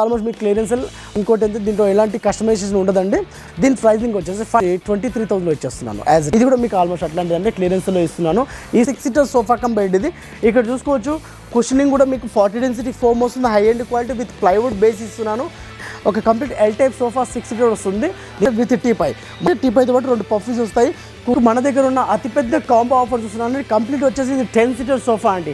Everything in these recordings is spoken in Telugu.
ఆల్మోస్ట్ మీకు క్లియరెన్స్ ఇంకోటి అయితే దీంట్లో ఎలాంటి కస్టమైజేషన్ ఉండదండి. దీని ప్రైసింగ్ వచ్చేసి 23,000 ఇచ్చేస్తున్నాను. యాజ్ ఇది కూడా మీకు ఆల్మోస్ట్ అట్లాంటిది అంటే క్లియరెన్స్లో ఇస్తున్నాను. ఈ 6 సీటర్ సోఫా కమ్ బెడ్ ఇది. ఇక్కడ చూసుకోవచ్చు కుషనింగ్ కూడా మీకు 40 డెన్సిటీ ఫోమ్ వస్తుంది. High end quality with plywood base ఇస్తున్నాను. ఒక complete L type sofa 6 seater వస్తుంది విత్ టీపై. టీపైతో పాటు 2 పఫీస్ వస్తాయి. మన దగ్గర ఉన్న అతిపెద్ద కాంబో ఆఫర్ చూస్తున్నాను. కంప్లీట్ వచ్చేసి ఇది 10 సీటర్ సోఫా అండి.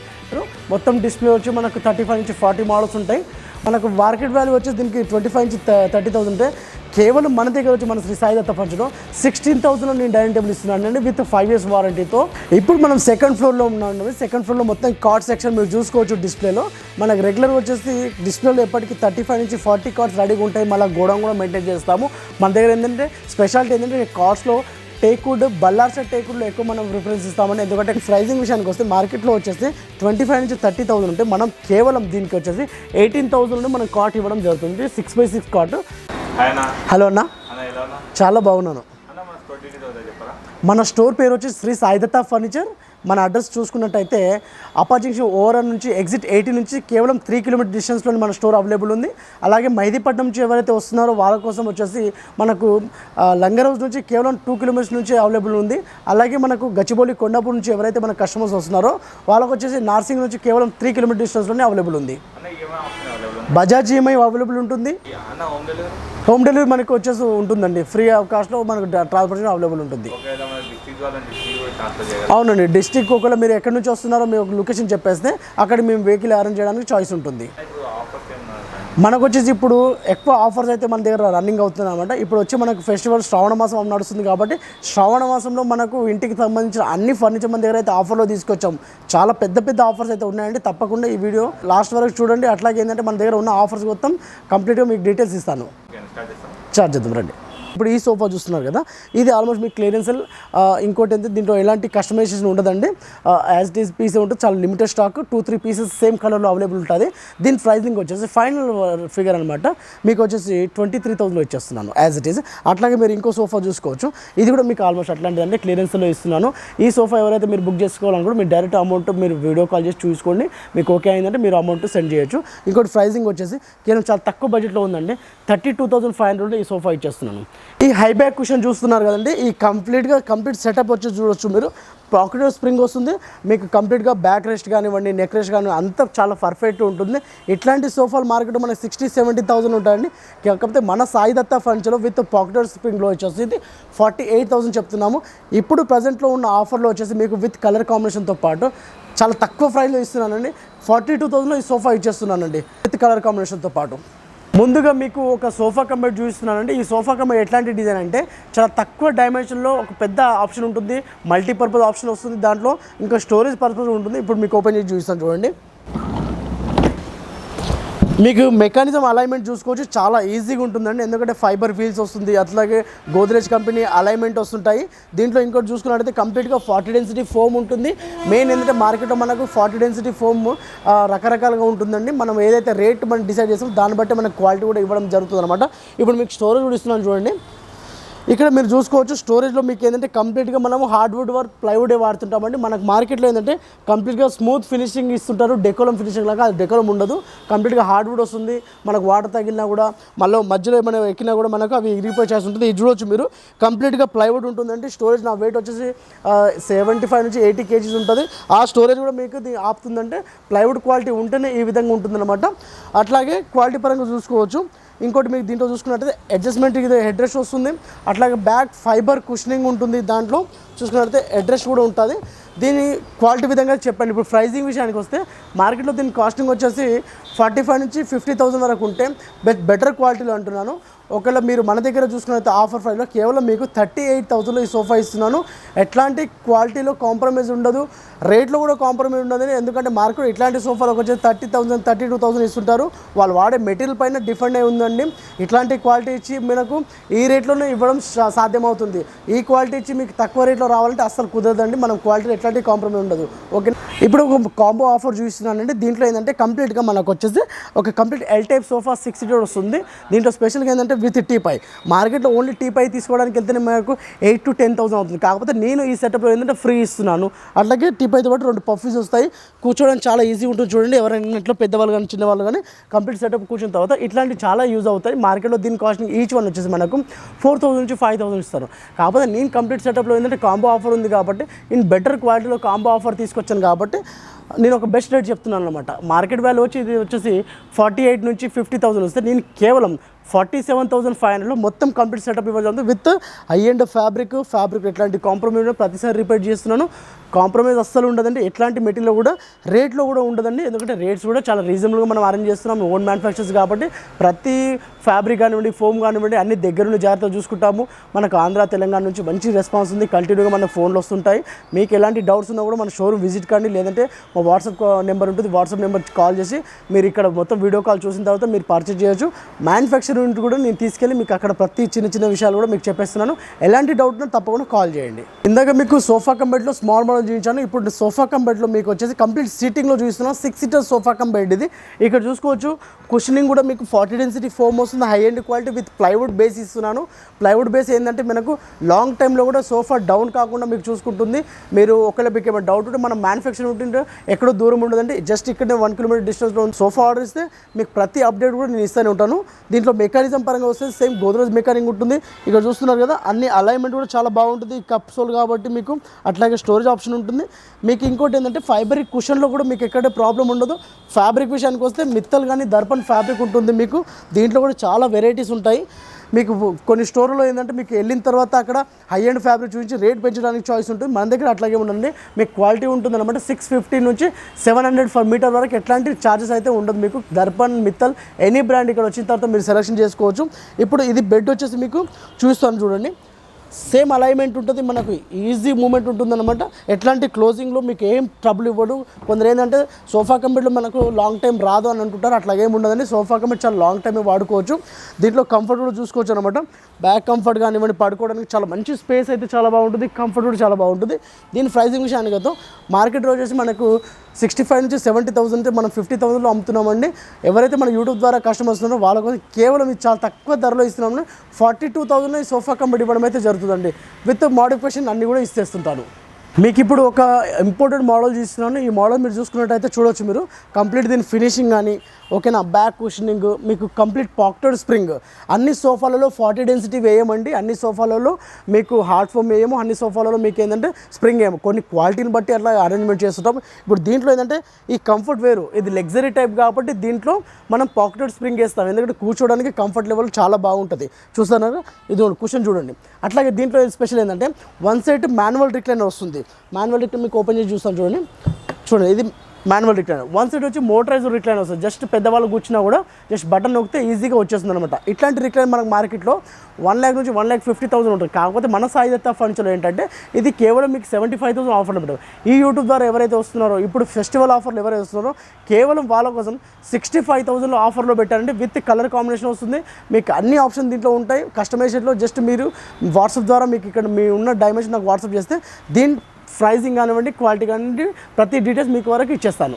మొత్తం డిస్ప్లే వచ్చి మనకు 35 నుంచి 40 మోడల్స్ ఉంటాయి. మనకు మార్కెట్ వాల్యూ వచ్చేసి దీనికి 25 నుంచి 30,000 ఉంటాయి. కేవలం మన దగ్గర వచ్చి మన శ్రీ సాయి దత్త పంచలో 16,000 నేను డైనింగ్ టేబుల్ ఇస్తున్నాను అండి విత్ 5 years వారంటీతో. ఇప్పుడు మనం సెకండ్ ఫ్లోర్లో ఉన్నాం. సెకండ్ ఫ్లోర్లో మొత్తం కార్డ్ సెక్షన్ మీరు చూసుకోవచ్చు. డిస్ప్లేలో మనకు రెగ్యులర్ వచ్చేసి డిస్ప్లేలో ఎప్పటికీ 35 నుంచి 40 కార్డ్స్ రెడీగా ఉంటాయి. మళ్ళీ గోడౌన్ కూడా మెయింటైన్ చేస్తాము. మన దగ్గర ఏంటంటే స్పెషాలిటీ ఏంటంటే కార్డ్స్లో టేక్వుడ్ బల్లార్ సెట్ టేక్వుడ్లో ఎక్కువ మనం ప్రిఫరెన్స్ ఇస్తామని. ఎందుకంటే ప్రైజింగ్ విషయానికి వస్తే మార్కెట్లో వచ్చేసి 25 నుంచి 30,000 ఉంటే మనం కేవలం దీనికి వచ్చేసి 18,000 మనం కాట్ ఇవ్వడం జరుగుతుంది. 6x6 cot. హలో అన్న, చాలా బాగున్నాను. మన స్టోర్ పేరు వచ్చి శ్రీ సాయి దత్త ఫర్నిచర్. మన అడ్రస్ చూసుకున్నట్టయితే అపాజింగ్ ఓవరాల్ నుంచి ఎగ్జిట్ 80 నుంచి కేవలం 3 కిలోమీటర్ డిస్టెన్స్లో మన స్టోర్ అవైలబుల్ ఉంది. అలాగే మెహదీపట్నం నుంచి ఎవరైతే వస్తున్నారో వాళ్ళ కోసం వచ్చేసి మనకు లంగరౌజ్ నుంచి కేవలం 2 కిలోమీటర్స్ నుంచి అవైలబుల్ ఉంది. అలాగే మనకు గచ్చిబౌలి కొండాపూర్ నుంచి ఎవరైతే మన కస్టమర్స్ వస్తున్నారో వాళ్ళకు వచ్చేసి నార్సింగ్ నుంచి కేవలం 3 కిలోమీటర్ డిస్టెన్స్లోనే అవైలబుల్ ఉంది. బజాజ్ ఈఎంఐ అవైలబుల్ ఉంటుంది. హోమ్ డెలివరీ మనకు వచ్చేసి ఉంటుందండి. ఫ్రీ ఆఫ్ కాస్ట్లో మనకు ట్రాన్స్పోర్టేషన్ అవైలబుల్ ఉంటుంది. అవునండి, డిస్ట్రిక్ట్ ఒకవేళ మీరు ఎక్కడి నుంచి వస్తున్నారో మీరు ఒక లొకేషన్ చెప్పేస్తే అక్కడ మేము వెహికల్ అరేంజ్ చేయడానికి చాయిస్ ఉంటుంది. మనకు వచ్చేసి ఇప్పుడు ఎక్కువ ఆఫర్స్ అయితే మన దగ్గర రన్నింగ్ అవుతుంది అనమాట. ఇప్పుడు వచ్చి మనకు ఫెస్టివల్ శ్రావణ మాసం నడుస్తుంది కాబట్టి శ్రావణ మాసంలో మనకు ఇంటికి సంబంధించిన అన్ని ఫర్నిచర్ మన దగ్గర అయితే ఆఫర్లో తీసుకొచ్చాం. చాలా పెద్ద పెద్ద ఆఫర్స్ అయితే ఉన్నాయండి. తప్పకుండా ఈ వీడియో లాస్ట్ వరకు చూడండి. అట్లాగే ఏంటంటే మన దగ్గర ఉన్న ఆఫర్స్ మొత్తం కంప్లీట్గా మీకు డీటెయిల్స్ ఇస్తాను. స్టార్ట్ చేద్దాం రండి. ఇప్పుడు ఈ సోఫా చూస్తున్నారు కదా, ఇది ఆల్మోస్ట్ మీకు క్లియరెన్స్. ఇంకోటి అయితే దీంట్లో ఎలాంటి కస్టమైజేషన్ ఉండదండి. యాజ్ ఇట్ ఈస్ పీస్ ఉంటుంది. చాలా లిమిటెడ్ స్టాక్ 2-3 పీసెస్ సేమ్ కలర్లో అవైలబుల్ ఉంటుంది. దీని ప్రైజింగ్ వచ్చేసి ఫైనల్ ఫిగర్ అనమాట మీకు వచ్చేసి 23,000 ఇచ్చేస్తున్నాను యాజ్ ఇట్ ఈస్. అట్లాగే మీరు ఇంకో సోఫా చూసుకోవచ్చు. ఇది కూడా మీకు ఆల్మోస్ట్ అట్లాంటిది అంటే క్లియరెన్స్లో ఇస్తున్నాను. ఈ సోఫా ఎవరైతే మీరు బుక్ చేసుకోవాలనుకుంటే మీరు డైరెక్ట్ అమౌంట్ మీరు వీడియో కాల్ చేసి చూసుకోండి. మీకు ఓకే అయిందంటే మీరు అమౌంట్ సెండ్ చేయొచ్చు. ఇంకోటి ప్రైజింగ్ వచ్చేసి కేవలం చాలా తక్కువ బడ్జెట్లో ఉందండి. 32,500 ఈ సోఫా ఇచ్చేస్తున్నాను. ఈ హై బ్యాక్ కుషన్ చూస్తున్నారు కదండి, ఈ కంప్లీట్ సెటప్ వచ్చి చూడొచ్చు మీరు. పాకెట్ స్ప్రింగ్ వస్తుంది మీకు. కంప్లీట్గా బ్యాక్ రెస్ట్ కానివ్వండి, నెక్ రెస్ట్ కానివ్వండి అంతా చాలా పర్ఫెక్ట్ ఉంటుంది. ఇట్లాంటి సోఫాలు మార్కెట్ మనకి 60-70,000 ఉంటాయండి. కాకపోతే మన సాయి దత్త ఫర్నిచర్లో విత్ పాకెట్ స్ప్రింగ్లో వచ్చేసి 48,000 చెప్తున్నాము. ఇప్పుడు ప్రజెంట్లో ఉన్న ఆఫర్లో వచ్చేసి మీకు విత్ కలర్ కాంబినేషన్తో పాటు చాలా తక్కువ ప్రైస్లో ఇస్తున్నానండి. 42,000 ఈ సోఫా ఇచ్చేస్తున్నానండి విత్ కలర్ కాంబినేషన్తో పాటు. ముందుగా మీకు ఒక సోఫా కమ్ చూపిస్తున్నానండి. ఈ సోఫా కమ్ ఎట్లాంటి డిజైన్ అంటే చాలా తక్కువ డైమెన్షన్లో ఒక పెద్ద ఆప్షన్ ఉంటుంది. మల్టీపర్పస్ ఆప్షన్ వస్తుంది. దాంట్లో ఇంకా స్టోరేజ్ పర్పస్ ఉంటుంది. ఇప్పుడు మీకు ఓపెన్ చేసి చూపిస్తాను చూడండి. మీకు మెకానిజం అలైన్మెంట్ చూసుకోవచ్చు. చాలా ఈజీగా ఉంటుందండి. ఎందుకంటే ఫైబర్ వీల్స్ వస్తుంది. అట్లాగే గోద్రేజ్ కంపెనీ అలైన్మెంట్ వస్తుంటాయి. దీంట్లో ఇంకోటి చూసుకున్నట్టయితే కంప్లీట్గా 40 డెన్సిటీ ఫోమ్ ఉంటుంది. మెయిన్ ఏంటంటే మార్కెట్లో మనకు 40 డెన్సిటీ ఫోమ్ రకరకాలుగా ఉంటుందండి. మనం ఏదైతే రేట్ మనం డిసైడ్ చేస్తామో దాన్ని బట్టి మనకు క్వాలిటీ కూడా ఇవ్వడం జరుగుతుంది అనమాట. ఇప్పుడు మీకు స్టోరేజ్ కూడా ఇస్తున్నాను చూడండి. ఇక్కడ మీరు చూసుకోవచ్చు స్టోరేజ్లో మీకు ఏంటంటే కంప్లీట్గా మనము హార్డ్వుడ్ వర్క్ ప్లైవుడే వాడుతుంటామండి. మనకు మార్కెట్లో ఏంటంటే కంప్లీట్గా స్మూత్ ఫినిషింగ్ ఇస్తుంటారు. డెకోలం ఫినిషింగ్ లాగా అది డెకోలం ఉండదు. కంప్లీట్గా హార్డ్వుడ్ వస్తుంది. మనకు వాటర్ తగిలినా కూడా మళ్ళీ మధ్యలో ఏమైనా ఎక్కినా కూడా మనకు అవి రిపేర్ చేసి ఉంటుంది. ఇది చూడవచ్చు మీరు కంప్లీట్గా ప్లైవుడ్ ఉంటుందండి. స్టోరేజ్ నా వెయిట్ వచ్చేసి 75 నుంచి 80 kgs ఉంటుంది. ఆ స్టోరేజ్ కూడా మీకు ఆపుతుందంటే ప్లైవుడ్ క్వాలిటీ ఉంటేనే ఈ విధంగా ఉంటుందన్నమాట. అట్లాగే క్వాలిటీ పరంగా చూసుకోవచ్చు. ఇంకోటి మీకు దీంట్లో చూసుకున్నట్టయితే అడ్జస్ట్మెంట్ ఇది హెడ్ రెస్ట్ వస్తుంది. అట్లాగే బ్యాక్ ఫైబర్ కుషనింగ్ ఉంటుంది. దాంట్లో చూసుకున్నట్టయితే హెడ్ రెస్ట్ కూడా ఉంటుంది. దీని క్వాలిటీ విధంగా చెప్పండి. ఇప్పుడు ప్రైజింగ్ విషయానికి వస్తే మార్కెట్లో దీని కాస్టింగ్ వచ్చేసి 45 నుంచి 50,000 వరకు ఉంటే బెటర్ క్వాలిటీలో అంటున్నాను. ఒకవేళ మీరు మన దగ్గర చూసుకున్నట్లయితే ఆఫర్ ప్రైస్లో కేవలం మీకు 38,000 ఈ సోఫా ఇస్తున్నాను. ఎట్లాంటి క్వాలిటీలో కాంప్రమైజ్ ఉండదు, రేట్లో కూడా కాంప్రమైజ్ ఉండదు. ఎందుకంటే మార్కెట్ ఇట్లాంటి సోఫాలకు వచ్చేసి 30,000, 32,000 ఇస్తుంటారు. వాళ్ళు వాడే మెటీరియల్ పైన డిఫరెంట్ అయి ఉందండి. ఇట్లాంటి క్వాలిటీ ఇచ్చి మనకు ఈ రేట్లోనే ఇవ్వడం సాధ్యమవుతుంది. ఈ క్వాలిటీ ఇచ్చి మీకు తక్కువ రేట్లో రావాలంటే అస్సలు కుదరదండి. మనం క్వాలిటీ ఎట్లాంటి కాంప్రమైజ్ ఉండదు. ఓకే, ఇప్పుడు ఒక కాంబో ఆఫర్ చూపిస్తున్నానండి. దీంట్లో ఏంటంటే కంప్లీట్గా మనకు వచ్చేసి ఒక complete L type sofa 6 seater వస్తుంది. దీంట్లో స్పెషల్గా ఏంటంటే విత్ టీపై. మార్కెట్లో ఓన్లీ టీపై తీసుకోవడానికి వెళ్తేనే మనకు 8,000 to 10,000 అవుతుంది. కాకపోతే నేను ఈ సెటప్లో ఏంటంటే ఫ్రీ ఇస్తున్నాను. అట్లాగే టీపైతో పాటు 2 పఫీస్ వస్తాయి. కూర్చోవడానికి చాలా ఈజీ ఉంటుంది. చూడండి, ఎవరైనా ఇంట్లో పెద్దవాళ్ళు కానీ చిన్నవాళ్ళు కానీ కంప్లీట్ సెటప్ కూర్చున్న తర్వాత ఇట్లాంటివి చాలా యూజ్ అవుతాయి. మార్కెట్లో దీని కాస్టింగ్ ఈచ్ వన్ వచ్చేసి మనకు 4,000 నుంచి 5,000 ఇస్తారు. కాకపోతే నేను కంప్లీట్ సెటప్లో ఏంటంటే కాంబో ఆఫర్ ఉంది కాబట్టి ఇన్ బెటర్ క్వాలిటీలో కాంబో ఆఫర్ తీసుకొచ్చాను కాబట్టి నేను ఒక బెస్ట్ రేట్ చెప్తున్నాను అనమాట. మార్కెట్ వాల్యూ ఇది వచ్చేసి 48 నుంచి 50,000 వస్తే నేను కేవలం 47,500లో మొత్తం కంప్లీట్ సెటప్ ఇవ్వడం విత్ హై అండ్ ఫ్యాబ్రిక్ ఎట్లాంటి కాంప్రమైజ్ ప్రతిసారి రిపేర్ చేస్తున్నాను. కాంప్రమైజ్ అస్సలు ఉండదండి. ఎట్లాంటి మెటీరియల్ కూడా రేట్లో కూడా ఉండదండి. ఎందుకంటే రేట్స్ కూడా చాలా రీజనబుల్గా మనం అరేంజ్ చేస్తున్నాం. ఓన్ మ్యానుఫ్యాక్చర్స్ కాబట్టి ప్రతి ఫ్యాబ్రిక్ కానివ్వండి, ఫోమ్ కానివ్వండి అన్ని దగ్గరుండి జాగ్రత్తగా చూసుకుంటాము. మనకు ఆంధ్ర తెలంగాణ నుంచి మంచి రెస్పాన్స్ ఉంది. కంటిన్యూగా మన ఫోన్లో వస్తుంటాయి. మీకు ఎలాంటి డౌట్స్ ఉన్నా కూడా మన షోరూమ్ విజిట్ కండి, లేదంటే మా వాట్సాప్ నెంబర్ ఉంటుంది. వాట్సాప్ నెంబర్ కాల్ చేసి మీరు ఇక్కడ మొత్తం వీడియో కాల్ చూసిన తర్వాత మీరు పర్చేజ్ చేయొచ్చు. మ్యానుఫ్యాక్చరింగ్ కూడా నేను తీసుకెళ్ళి మీకు అక్కడ ప్రతి చిన్న విషయాలు కూడా మీకు చెప్పేస్తున్నాను. ఎలాంటి డౌట్ ఉన్నా తప్పకుండా కాల్ చేయండి. ఇందాక మీకు సోఫా కమ్ బెడ్లో స్మాల్ మోడల్ చూపించాను. ఇప్పుడు సోఫా కమ్ బెడ్లో మీకు వచ్చేసి కంప్లీట్ సీటింగ్లో చూస్తున్నాను. 6 సీటర్ సోఫా కమ్ బెడ్ ఇది. ఇక్కడ చూసుకోవచ్చు కుషనింగ్ కూడా మీకు 40 డెన్సిటీ ఫోమ్ వస్తుంది. High and quality with plywood base ఇస్తున్నాను. ప్లైవుడ్ బేస్ ఏంటంటే మనకు లాంగ్ టైంలో కూడా సోఫా డౌన్ కాకుండా మీకు చూసుకుంటుంది. మీరు ఒకవేళ మీకు ఏమైనా డౌట్ ఉంటే మనం మ్యానుఫ్యాక్చరింగ్ ఉంటుంటే ఎక్కడో దూరం ఉండదండి. జస్ట్ ఇక్కడ 1 కిలోమీటర్ డిస్టెన్స్లో సోఫా ఆర్డర్ ఇస్తే మీకు ప్రతి అప్డేట్ కూడా నేను ఇస్తూనే ఉంటాను. దీంట్లో మెకానిజం పరంగా వస్తే సేమ్ గోద్రేజ్ మెకానింగ్ ఉంటుంది. ఇక్కడ చూస్తున్నారు కదా, అన్ని అలైన్మెంట్ కూడా చాలా బాగుంటుంది. కప్ సోల్ కాబట్టి మీకు అట్లాగే స్టోరేజ్ ఆప్షన్ ఉంటుంది. మీకు ఇంకోటి ఏంటంటే ఫైబరిక్ కుషన్లో కూడా మీకు ఎక్కడ ప్రాబ్లం ఉండదు. ఫ్యాబ్రిక్ విషయానికి వస్తే మిత్తల్ కానీ దర్పన్ ఫ్యాబ్రిక్ ఉంటుంది. మీకు దీంట్లో కూడా చాలా వెరైటీస్ ఉంటాయి. మీకు కొన్ని స్టోర్లో ఏంటంటే మీకు వెళ్ళిన తర్వాత అక్కడ హై అండ్ ఫ్యాబ్రిక్ చూపించి రేట్ పెంచడానికి చాయిస్ ఉంటుంది. మన దగ్గర అట్లాగే ఉండండి. మీకు క్వాలిటీ ఉంటుంది అనమాట. 650 నుంచి 700 ఫర్ మీటర్ వరకు ఎట్లాంటి ఛార్జెస్ అయితే ఉండదు. మీకు దర్పన్, మిత్తల్ ఎనీ బ్రాండ్ ఇక్కడ వచ్చిన తర్వాత మీరు సెలెక్షన్ చేసుకోవచ్చు. ఇప్పుడు ఇది బెడ్ వచ్చేసి మీకు చూస్తాను చూడండి. సేమ్ అలైన్మెంట్ ఉంటుంది. మనకు ఈజీ మూమెంట్ ఉంటుందన్నమాట. ఎట్లాంటి క్లోజింగ్లో మీకు ఏం ట్రబుల్ ఇవ్వడు. కొందరు ఏంటంటే సోఫా కంబెడ్లో మనకు లాంగ్ టైం రాదు అని అంటుంటారు. అట్లాగేం ఉండదండి. సోఫా కంబెడ్ చాలా లాంగ్ టైం వాడుకోవచ్చు. దీంట్లో కంఫర్ట్ కూడా చూసుకోవచ్చు అనమాట. బ్యాక్ కంఫర్ట్ కానివ్వండి, పడుకోవడానికి చాలా మంచి స్పేస్ అయితే చాలా బాగుంటుంది. కంఫర్ట్ కూడా చాలా బాగుంటుంది. దీని ప్రైసింగ్ విషయానికి వద్దాం. మార్కెట్ వచ్చేసి మనకు 65 నుంచి 70,000 మనం 50,000లో అమ్ముతున్నామండి. ఎవరైతే మన యూట్యూబ్ ద్వారా కస్టమర్స్ ఉన్నారో వాళ్ళ కోసం కేవలం ఇది చాలా తక్కువ ధరలో ఇస్తున్నాము. 42,000 ఈ సోఫా కంబెడ్ ఇవ్వడం అయితే జరుగుతుందండి. విత్ మోడిఫికేషన్ అన్నీ కూడా ఇస్తేస్తుంటాను. మీకు ఇప్పుడు ఒక ఇంపోర్టెడ్ మోడల్ చూస్తున్నాను. ఈ మోడల్ మీరు చూసుకున్నట్టయితే చూడవచ్చు. మీరు కంప్లీట్ దీని ఫినిషింగ్ కానీ ఓకేనా, బ్యాక్ కుషనింగ్, మీకు కంప్లీట్ పాకెటెడ్ స్ప్రింగ్. అన్ని సోఫాలలో 40 డెన్సిటీ వేయమండి. అన్ని సోఫాలలో మీకు హార్డ్ ఫోమ్ వేయము. అన్ని సోఫాలలో మీకు ఏంటంటే స్ప్రింగ్ వేయము. కొన్ని క్వాలిటీని బట్టి అట్లా అరేంజ్మెంట్ చేస్తుంటాం. ఇప్పుడు దీంట్లో ఏంటంటే ఈ కంఫర్ట్ వేరు, ఇది లగ్జరీ టైప్ కాబట్టి దీంట్లో మనం పాకెటెడ్ స్ప్రింగ్ వేస్తాం. ఎందుకంటే కూర్చోడానికి కంఫర్ట్ లెవెల్ చాలా బాగుంటుంది. చూస్తున్నారు, ఇది కుషన్ చూడండి. అట్లాగే దీంట్లో స్పెషల్ ఏంటంటే 1 సైడ్ మాన్యువల్ రిక్లైనర్ వస్తుంది. మాన్యువల్ రిక్లైనర్ మీకు ఓపెన్ చేసి చూస్తాను చూడండి. ఇది మాన్యువల్ రిక్లైనర్. 1 సైడ్ వచ్చి మోటరైజ్డ్ రిక్లైనర్ వస్తుంది. జస్ట్ పెద్దవాళ్ళు కూర్చున్నా కూడా జస్ట్ బటన్ నొక్కితే ఈజీగా వచ్చేస్తుంది అనమాట. ఇట్లాంటి రిక్లైనర్ మనకు మార్కెట్లో 1 lakh నుంచి 1,50,000 ఉంటుంది. కాకపోతే మన సాయి దత్తా ఫర్నిచర్లో ఏంటంటే ఇది కేవలం మీకు 75,000 ఆఫర్లు పెట్టారు. ఈ యూట్యూబ్ ద్వారా ఎవరైతే వస్తున్నారో, ఇప్పుడు ఫెస్టివల్ ఆఫర్లు ఎవరైతే వస్తున్నారో కేవలం వాళ్ళ కోసం 65,000లో ఆఫర్లో పెట్టారంటే విత్ కలర్ కాంబినేషన్ వస్తుంది. మీకు అన్ని ఆప్షన్ దీంట్లో ఉంటాయి. కస్టమైజేషన్లో జస్ట్ మీరు వాట్సాప్ ద్వారా మీకు ఇక్కడ మీ ఉన్న డైమెన్షన్ నాకు వాట్సాప్ చేస్తే దీని ప్రైజింగ్ కానివ్వండి, క్వాలిటీ కానివ్వండి, ప్రతి డీటెయిల్స్ మీకు వరకు ఇచ్చేస్తాను.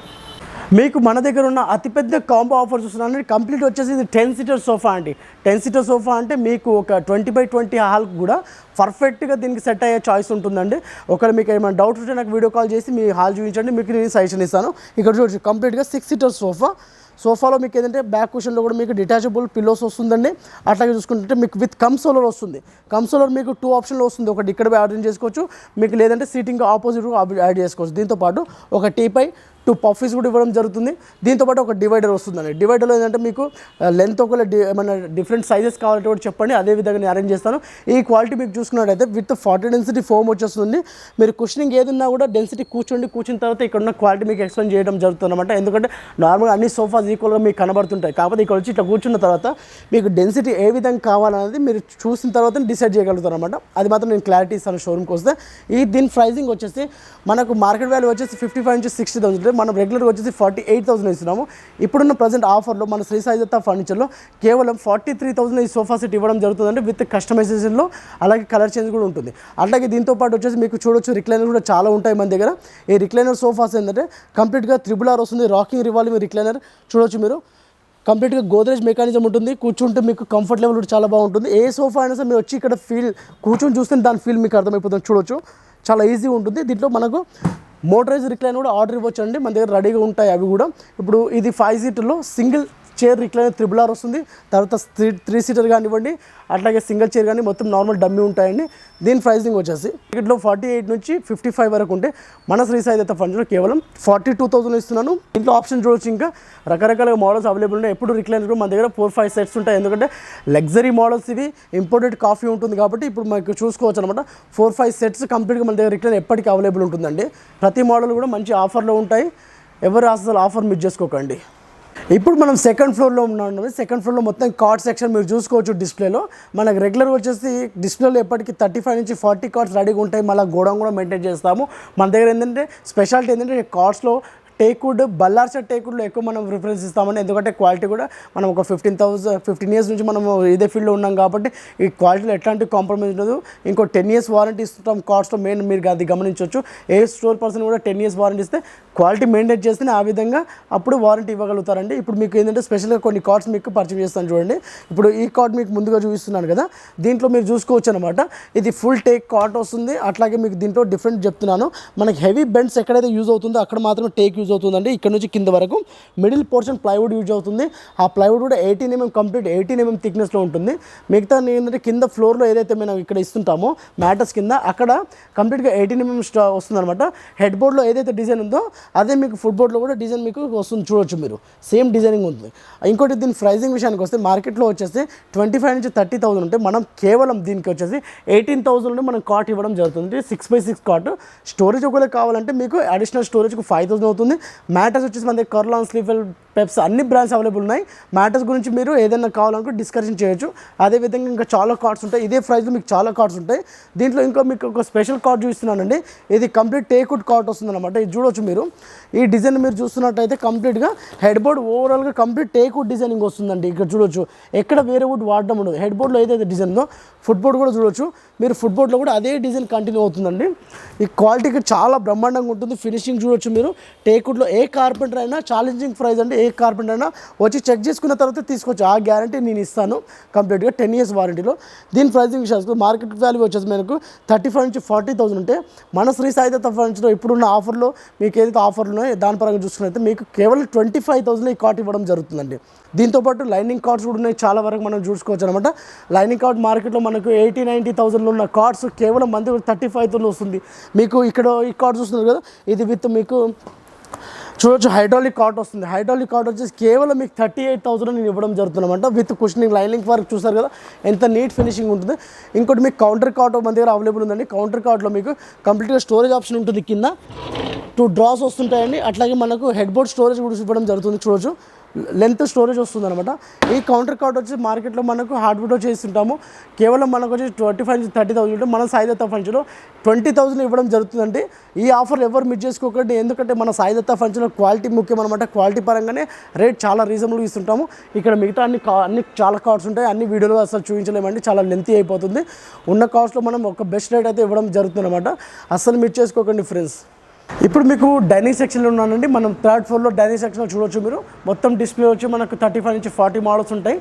మీకు మన దగ్గర ఉన్న అతిపెద్ద కాంబో ఆఫర్ చూస్తున్నాను. కంప్లీట్ వచ్చేసి ఇది 10 సీటర్ సోఫా అండి. 10 సీటర్ సోఫా అంటే మీకు ఒక 20x20 హాల్ కూడా పర్ఫెక్ట్గా దీనికి సెట్ అయ్యే చాయిస్ ఉంటుందండి. ఒకవేళ మీకు ఏమైనా డౌట్ ఉంటే నాకు వీడియో కాల్ చేసి మీ హాల్ చూపించండి, మీకు నేను సజెషన్ ఇస్తాను. ఇక్కడ చూడండి కంప్లీట్గా 6 సీటర్ సోఫా. సోఫాలో మీకు ఏంటంటే బ్యాక్ కుషన్లో కూడా మీకు డిటాచబుల్ పిల్లోస్ వస్తుందండి. అట్లాగే చూసుకుంటే మీకు విత్ కమ్సోలర్ వస్తుంది. కమ్సోలర్ మీకు 2 ఆప్షన్లో వస్తుంది. ఒకటి ఇక్కడ అరేంజ్ చేసుకోవచ్చు, మీకు లేదంటే సీటింగ్ ఆపోజిట్ యాడ్ చేసుకోవచ్చు. దీంతోపాటు ఒక టీపై 2 పఫీస్ కూడా ఇవ్వడం జరుగుతుంది. దీంతోపాటు ఒక డివైడర్ వస్తుందండి. డివైడర్లో ఏంటంటే మీకు లెంత్ ఒకవేళ ఏమైనా డిఫరెంట్ సైజెస్ కావాలంటే కూడా చెప్పండి, అదే విధంగా నేను అరేంజ్ చేస్తాను. ఈ క్వాలిటీ మీకు చూసుకున్నట్టయితే విత్ 40 డెన్సిటీ ఫోమ్ వచ్చేస్తుంది. మీరు కుషనింగ్ ఏదన్నా కూడా డెన్సిటీ కూర్చున్న తర్వాత ఇక్కడ ఉన్న క్వాలిటీ మీకు ఎక్స్ప్లెయిన్ చేయడం జరుగుతుంది అనమాట. ఎందుకంటే నార్మల్గా అన్ని సోఫాస్ ఈక్వల్గా మీకు కనబడుతుంటాయి. కాకపోతే ఇక్కడ వచ్చి ఇట్లా కూర్చున్న తర్వాత మీకు డెన్సిటీ ఏ విధంగా కావాలనేది మీరు చూసిన తర్వాత డిసైడ్ చేయగలుగుతారు అనమాట. అది మాత్రం నేను క్లారిటీ ఇస్తాను షోరూమ్కి వస్తే. దీని ప్రైజింగ్ వచ్చేసి మనకు మార్కెట్ వాల్యూ వచ్చేసి 55 నుంచి 60,000. మనం రెగ్యులర్గా వచ్చేసి 48,000 ఇస్తున్నాము. ఇప్పుడున్న ప్రజెంట్ ఆఫర్లో మన శ్రీ సాయి దత్తా ఫర్నిచర్లో కేవలం 43,000 ఈ సోఫా సెట్ ఇవ్వడం జరుగుతుందంటే విత్ కస్టమైజేషన్లో, అలాగే కలర్ చేంజ్ కూడా ఉంటుంది. అలాగే దీంతో పాటు వచ్చేసి మీకు చూడొచ్చు రిక్లైనర్ కూడా చాలా ఉంటాయి మన దగ్గర. ఈ రిక్లైనర్ సోఫాస్ ఏంటంటే కంప్లీట్గా 3R వస్తుంది. రాకింగ్ రివాల్వింగ్ రిక్లైనర్ చూడొచ్చు మీరు. కంప్లీట్గా గోద్రేజ్ మెకానిజం ఉంటుంది, కూర్చుంటే మీకు కంఫర్ట్ లెవెల్ కూడా చాలా బాగుంటుంది. ఏ సోఫా అయినా సరే మీరు వచ్చి ఇక్కడ ఫీల్ కూర్చొని చూస్తే దాని ఫీల్ మీకు అర్థమైపోతుంది, చూడొచ్చు చాలా ఈజీగా ఉంటుంది. దీంట్లో మనకు మోటరైజ్ రిక్లైన్ కూడా ఆర్డర్ ఇవ్వచ్చు అండి, మన దగ్గర రెడీగా ఉంటాయి అవి కూడా. ఇప్పుడు ఇది 5 సీటర్లో సింగిల్ చైర్ రిక్లైనర్ 3R వస్తుంది, తర్వాత 3 సీటర్ కానివ్వండి, అట్లాగే సింగిల్ చైర్ కానీ మొత్తం నార్మల్ డమ్మీ ఉంటాయండి. దీని ప్రైసింగ్ వచ్చేసి టికెట్లో 48 నుంచి 55 వరకు ఉంటే మన శ్రీ సాయి దత్త ఫండ్స్లో కేవలం 42,000 ఇస్తున్నాను. దీంట్లో ఆప్షన్ చూడొచ్చు, ఇంకా రకరకాల మోడల్స్ అవైలబుల్ ఉన్నాయి. ఎప్పుడు రిక్లైనర్ మన దగ్గర 4-5 సెట్స్ ఉంటాయి, ఎందుకంటే లగ్జరీ మోడల్స్ ఇవి, ఇంపోర్టెడ్ కాఫీ ఉంటుంది కాబట్టి ఇప్పుడు మనకు చూసుకోవచ్చు అనమాట. 4-5 సెట్స్ కంప్లీట్గా మన దగ్గర రిక్లైనర్ ఎప్పటికీ అవైలబుల్ ఉంటుందండి. ప్రతి మోడల్ కూడా మంచి ఆఫర్లో ఉంటాయి, ఎవరు అసలు ఆఫర్ మిస్ చేసుకోకండి. ఇప్పుడు మనం సెకండ్ ఫ్లోర్లో ఉన్నాం. సెకండ్ ఫ్లోర్లో మొత్తం కార్డ్ సెక్షన్ మీరు చూసుకోవచ్చు డిస్ప్లేలో. మనకు రెగ్యులర్ వచ్చేసి డిస్ప్లేలో ఎప్పటికీ 35 నుంచి 40 కార్డ్స్ రెడీగా ఉంటాయి, మళ్ళీ గోడౌన్ కూడా మెయింటైన్ చేస్తాము. మన దగ్గర ఏంటంటే స్పెషాలిటీ ఏంటంటే కార్డ్స్లో టేక్వుడ్, బల్లార్సా టేక్వుడ్లో ఎక్కువ మనం ప్రిఫరెన్స్ ఇస్తామండి, ఎందుకంటే క్వాలిటీ కూడా మనం ఒక 15 ఇయర్స్ నుంచి మనం ఇదే ఫీల్డ్లో ఉన్నాం కాబట్టి ఈ క్వాలిటీలో ఎట్లాంటి కాంప్రమైజ్ ఉండదు. ఇంకో 10 ఇయర్స్ వారంటీ ఇస్తుంటాం కార్డ్స్లో, మెయిన్ మీరు అది గమనించవచ్చు. ఏ స్టోర్ పర్సన్ కూడా 10 ఇయర్స్ వారంటీ ఇస్తే క్వాలిటీ మెయింటైన్ చేస్తే ఆ విధంగా అప్పుడు వారంటీ ఇవ్వగలుగుతారండి. ఇప్పుడు మీకు ఏంటంటే స్పెషల్గా కొన్ని కార్డ్స్ మీకు పరిచయం చేస్తాను చూడండి. ఇప్పుడు ఈ కార్డ్ మీకు ముందుగా చూపిస్తున్నాను కదా, దీంట్లో మీరు చూసుకోవచ్చు అనమాట. ఇది ఫుల్ టేక్ కార్డ్ వస్తుంది, అట్లాగే మీకు దీంట్లో డిఫరెంట్ చెప్తున్నాను. మనకి హెవీ బెండ్స్ ఎక్కడైతే యూజ్ అవుతుందో అక్కడ మాత్రమే టేక్ యూజ్ అవుతుందండి. ఇక్కడ నుంచి కింద వరకు మిడిల్ పోర్షన్ ప్లైవుడ్ యూజ్ అవుతుంది. ఆ ప్లైవుడ్ కూడా 18 mm కంప్లీట్ 18 mm థిక్నెస్లో ఉంటుంది. మిగతా ఏంటంటే కింద ఫ్లోర్లో ఏదైతే మనం ఇక్కడ ఇస్తుంటామో మ్యాటర్స్ కింద, అక్కడ కంప్లీట్గా 18 mm వస్తుంది అనమాట. హెడ్ బోర్డ్లో ఏదైతే డిజైన్ ఉందో అదే మీకు ఫుట్ బోర్డ్లో కూడా డిజైన్ మీకు వస్తుంది, చూడొచ్చు మీరు, సేమ్ డిజైనింగ్ ఉంటుంది. ఇంకోటి దీని ప్రైజింగ్ విషయానికి వస్తే మార్కెట్లో వచ్చేసి 25 నుంచి 30,000 ఉంటే మనం కేవలం దీనికి వచ్చేసి 18,000 మనం కాట్ ఇవ్వడం జరుగుతుంది. 6x6 cot. స్టోరేజ్ ఒకవేళ కావాలంటే మీకు అడిషనల్ స్టోరేజ్కి 5,000 అవుతుంది. మ్యాటర్స్ వచ్చేసి మన దగ్గర కర్లాన్, స్లీఫెల్, పెప్స్ అన్ని బ్రాండ్స్ అవైలబుల్ ఉన్నాయి. మ్యాటర్స్ గురించి మీరు ఏదైనా కావాలనుకుంటే డిస్కషన్ చేయొచ్చు. అదేవిధంగా ఇంకా చాలా కార్డ్స్ ఉంటాయి, ఇదే ప్రైస్లో మీకు చాలా కార్డ్స్ ఉంటాయి. దీంట్లో ఇంకా మీకు ఒక స్పెషల్ కార్డ్ చూపిస్తున్నానండి. ఇది కంప్లీట్ టేక్వుడ్ కార్డ్ వస్తుంది అనమాట. ఇది చూడొచ్చు మీరు, ఈ డిజైన్ మీరు చూస్తున్నట్టయితే కంప్లీట్గా హెడ్ బోర్డ్ ఓవరాల్గా కంప్లీట్ టేక్వుడ్ డిజైనింగ్ వస్తుందండి. ఇక్కడ చూడొచ్చు, ఎక్కడ వేరే వుడ్ వాడడం ఉండదు. హెడ్ బోర్డ్లో ఏదైతే డిజైన్ ఉందో ఫుట్ బోర్డ్ కూడా చూడొచ్చు మీరు, ఫుట్ బోర్డ్లో కూడా అదే డిజైన్ కంటిన్యూ అవుతుందండి. ఈ క్వాలిటీకి చాలా బ్రహ్మాండంగా ఉంటుంది. ఫినిషింగ్ చూడొచ్చు మీరు, టేక్వుడ్లో ఏ కార్పెంటర్ అయినా ఛాలెంజింగ్ ప్రైస్ అంటే ఏ కార్పెంటర్ అయినా వచ్చి చెక్ చేసుకున్న తర్వాత తీసుకోవచ్చు. ఆ గ్యారంటీ నేను ఇస్తాను కంప్లీట్గా 10 ఇయర్స్ వారంటీలో. దీని ప్రైసింగ్ విషయాలు మార్కెట్ వాల్యూ వచ్చేసి మనకు 35 నుంచి 40,000 ఉంటే మన శ్రీ సాయి దత్త ఫండ్స్లో ఇప్పుడున్న ఆఫర్లో మీకు ఏదైతే ఆఫర్లు ఉన్నాయో దాని పరంగా చూసుకున్నైతే మీకు కేవలం 25,000 ఈ కార్ట్ ఇవ్వడం జరుగుతుందండి. దీంతోపాటు లైనింగ్ కార్డ్స్ కూడా ఉన్నాయి, చాలా వరకు మనం చూసుకోవచ్చు అనమాట. లైనింగ్ కార్డ్ మార్కెట్లో మనకు 80-90,000 ఉన్న కార్డ్స్ కేవలం మంది 35,000 వస్తుంది. మీకు ఇక్కడ ఈ కార్డ్ చూస్తున్నారు కదా, ఇది విత్ మీకు చూడొచ్చు హైడ్రాలిక్ కార్ట్ వస్తుంది. హైడ్రాలిక్ కార్ట్ వచ్చేసి కేవలం మీకు 38,000 నేను ఇవ్వడం జరుగుతుందన్నమాట. విత్ కుషనింగ్, లైనింగ్ వర్క్ చూసారు కదా ఎంత నీట్ ఫినిషింగ్ ఉంటుంది. ఇంకోటి మీకు కౌంటర్ కార్ట్ మన దగ్గర అవైలబుల్ ఉందండి. కౌంటర్ కార్ట్లో మీకు కంప్లీట్గా స్టోరేజ్ ఆప్షన్ ఉంటుంది, కింద 2 డ్రాస్ వస్తుంటాయండి. అట్లాగే మనకు హెడ్ బోర్డ్ స్టోరేజ్ కూడా ఇవ్వడం జరుగుతుంది, చూడొచ్చు లెంత్ స్టోరేజ్ వస్తుంది అనమాట. ఈ కౌంటర్ కార్ట్ వచ్చి మార్కెట్లో మనకు హార్డ్వుడ్లో చేస్తుంటాము. కేవలం మనకు వచ్చి 25 నుంచి 30,000 ఉంటే మన సాయి దత్త ఫండ్స్లో 20,000 ఇవ్వడం జరుగుతుందండి. ఈ ఆఫర్ ఎవరు మిస్ చేసుకోకండి, ఎందుకంటే మన సాయి దత్త ఫండ్స్లో క్వాలిటీ ముఖ్యం అనమాట. క్వాలిటీ పరంగానే రేట్ చాలా రీజనబుల్గా ఇస్తుంటాము. ఇక్కడ మిగతా అన్ని చాలా కార్డ్స్ ఉంటాయి, అన్ని వీడియోలో అసలు చూపించలేమండి, చాలా లెంతీ అయిపోతుంది. ఉన్న కార్డ్స్లో మనం ఒక బెస్ట్ రేట్ అయితే ఇవ్వడం జరుగుతుంది అనమాట. అస్సలు మిస్ చేసుకోకండి ఫ్రెండ్స్. ఇప్పుడు మీకు డైనింగ్ సెక్షన్లో ఉన్నానండి. మనం 3rd ఫ్లోర్లో డైనింగ్ సెక్షన్లో చూడొచ్చు మీరు, మొత్తం డిస్ప్లే వచ్చి మనకు 35 నుంచి 40 మోడల్స్ ఉంటాయి.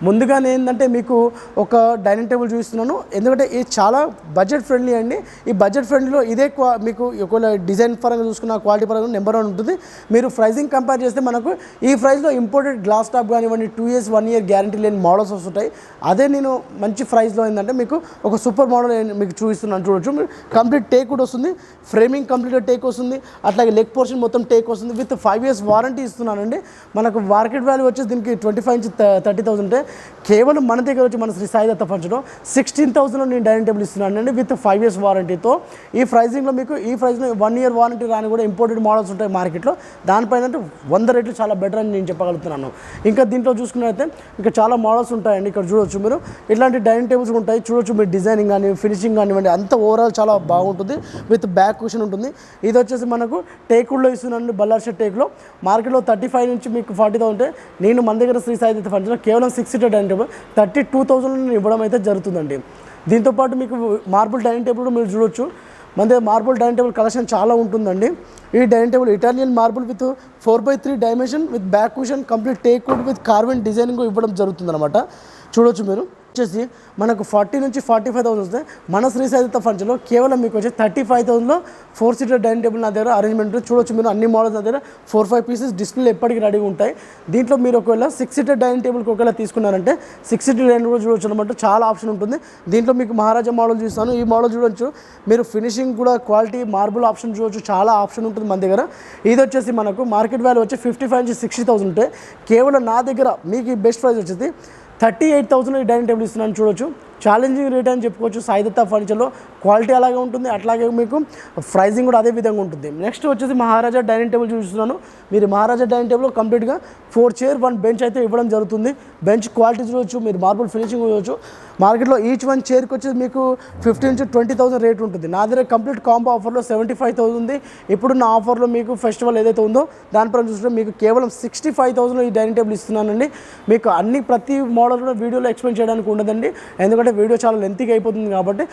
ముందుగానే ఏంటంటే మీకు ఒక డైనింగ్ టేబుల్ చూపిస్తున్నాను, ఎందుకంటే ఇది చాలా బడ్జెట్ ఫ్రెండ్లీ అండి. ఈ బడ్జెట్ ఫ్రెండ్లీలో ఇదే మీకు ఒకవేళ డిజైన్ పరంగా చూసుకున్న క్వాలిటీ పరంగా నెంబర్ 1 ఉంటుంది. మీరు ప్రైసింగ్ కంపేర్ చేస్తే మనకు ఈ ప్రైస్లో ఇంపోర్టెడ్ గ్లాస్ టాప్ కానివ్వండి 2 ఇయర్స్ 1 ఇయర్ గ్యారంటీ లేని మోడల్స్ వస్తుంటాయి. అదే నేను మంచి ప్రైస్లో ఏంటంటే మీకు ఒక సూపర్ మోడల్ మీకు చూపిస్తున్నాను, చూడొచ్చు మీరు. కంప్లీట్ టేక్ కూడా వస్తుంది, ఫ్రేమింగ్ కంప్లీట్గా టేక్ వస్తుంది, అట్లాగే లెగ్ పోర్షన్ మొత్తం టేక్ వస్తుంది. విత్ 5 ఇయర్స్ వారంటీ ఇస్తున్నానండి. మనకు మార్కెట్ వాల్యూ వచ్చేసి దీనికి 25 నుంచి 30,000 ఉంటే కేవలం మన దగ్గర వచ్చి మన శ్రీ సాయి దత్త ఫండ్స్లో 16,000 నేను డైనింగ్ టేబుల్ ఇస్తున్నానండి విత్ 5 ఇయర్స్ వారంటీతో. ఈ ప్రైజింగ్లో మీకు ఈ ప్రైస్లో 1 ఇయర్ వారంటీ రాని కూడా ఇంపోర్టెడ్ మోడల్స్ ఉంటాయి మార్కెట్లో. దానిపైన అంటే 100 రెట్లు చాలా బెటర్ అని నేను చెప్పగలుగుతున్నాను. ఇంకా దీంట్లో చూసుకున్నట్లయితే ఇంకా చాలా మోడల్స్ ఉంటాయండి. ఇక్కడ చూడొచ్చు మీరు, ఇట్లాంటి డైనింగ్ టేబుల్స్ ఉంటాయి, చూడొచ్చు మీరు. డిజైనింగ్ కానీ ఫినిషింగ్ కానివ్వండి అంత ఓవరాల్ చాలా బాగుంటుంది. విత్ బ్యాక్ కుషన్ ఉంటుంది. ఇది వచ్చేసి మనకు టేకుల్లో ఇస్తున్నాను, బల్లార్సా టేక్లో. మార్కెట్లో 35 నుంచి మీకు 40,000 ఉంటే నేను మన దగ్గర శ్రీ సాయి దత్త ఫండ్స్లో కేవలం 6 సీటర్ డైనింగ్ టేబుల్ 32,000 నేను ఇవ్వడం అయితే జరుగుతుందండి. దీంతోపాటు మీకు మార్బుల్ డైనింగ్ టేబుల్ కూడా మీరు చూడొచ్చు. మన దగ్గర మార్బుల్ డైనింగ్ టేబుల్ కలెక్షన్ చాలా ఉంటుందండి. ఈ dining table Italian marble with 4x3 dimension with back cushion complete teak wood with carbon designing ఇవ్వడం జరుగుతుంది అనమాట. చూడొచ్చు మీరు వచ్చేసి మనకు 40 నుంచి 45,000 వస్తాయి. మన శ్రీ సాయిదత్త ఫర్నిచర్లో కేవలం మీకు వచ్చి 35,000లో 4 సీటర్ డైనింగ్ టేబుల్ నా దగ్గర అరేంజ్మెంట్ చూడొచ్చు మీరు. అన్ని మోడల్స్ నా దగ్గర 4-5 పీసెస్ డిస్ప్లే ఎప్పటికీ రెడీగా ఉంటాయి. దీంట్లో మీరు ఒకవేళ 6 సీటర్ డైనింగ్ టేబుల్కి ఒకవేళ తీసుకున్నారంటే 6 సీటర్ డైనింగ్ టేబుల్ చూడొచ్చు అనమాట. చాలా ఆప్షన్ ఉంటుంది. దీంట్లో మీకు మహారాజా మోడల్ చూస్తాను. ఈ మోడల్ చూడొచ్చు మీరు. ఫినిషింగ్ కూడా క్వాలిటీ మార్బుల్ ఆప్షన్ చూడొచ్చు. చాలా ఆప్షన్ ఉంటుంది మన దగ్గర. ఇది వచ్చేసి మనకు మార్కెట్ వాల్యూ వచ్చి 55 నుంచి 60,000 ఉంటాయి. కేవలం నా దగ్గర మీకు ఈ బెస్ట్ ప్రైస్ వచ్చేసి 38,000 ఈ డైనింగ్ టేబుల్ ఇస్తున్నాను. చూడొచ్చు ఛాలెంజింగ్ రేట్ అని చెప్పుకోవచ్చు. సాయిదత్త ఫర్నిచర్లో క్వాలిటీ అలాగే ఉంటుంది, అట్లాగే మీకు ప్రైజింగ్ కూడా అదే విధంగా ఉంటుంది. నెక్స్ట్ వచ్చేసి మహారాజా డైనింగ్ టేబుల్ చూస్తున్నాను. మీరు మహారాజా డైనింగ్ టేబుల్ కంప్లీట్గా 4 చైర్ 1 బెంచ్ అయితే ఇవ్వడం జరుగుతుంది. బెంచ్ క్వాలిటీ చూడవచ్చు, మీరు మార్బుల్ ఫినిషింగ్ చూడవచ్చు. మార్కెట్లో ఈచ్ 1 చైర్కి వచ్చేసి మీకు 15,000 నుంచి 20,000 రేట్ ఉంటుంది. నా దగ్గర కంప్లీట్ కాంబో ఆఫర్లో 75,000 ఉంది. ఇప్పుడున్న ఆఫర్లో మీకు ఫెస్టివల్ ఏదైతే ఉందో దానిపైన చూస్తుంటే మీకు కేవలం 65,000 ఈ డైనింగ్ టేబుల్ ఇస్తున్నానండి. మీకు అన్ని ప్రతి మోడల్ కూడా వీడియోలో ఎక్స్ప్లెయిన్ చేయడానికి ఉండదండి, ఎందుకంటే వీడియో చాలా లెంతీగా అయిపోతుంది కాబట్టి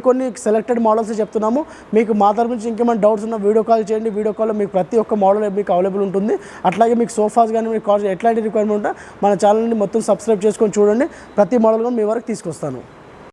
కొన్ని సెలెక్టెడ్ మోడల్స్ చెప్తున్నాము. మీకు మా తరపు నుంచి ఇంకేమైనా డౌట్స్ ఉన్నా వీడియో కాల్ చేయండి. వీడియో కాల్లో మీకు ప్రతి ఒక్క మోడల్ మీకు అవైలబుల్ ఉంటుంది. అట్లాగే మీకు సోఫాస్ కానీ మీకు ఎట్లాంటి రిక్వైర్మెంట్ ఉంటే మన ఛానల్ని మొత్తం సబ్స్క్రైబ్ చేసుకొని చూడండి. ప్రతి మోడల్ కూడా మీ వరకు తీసుకొస్తాను.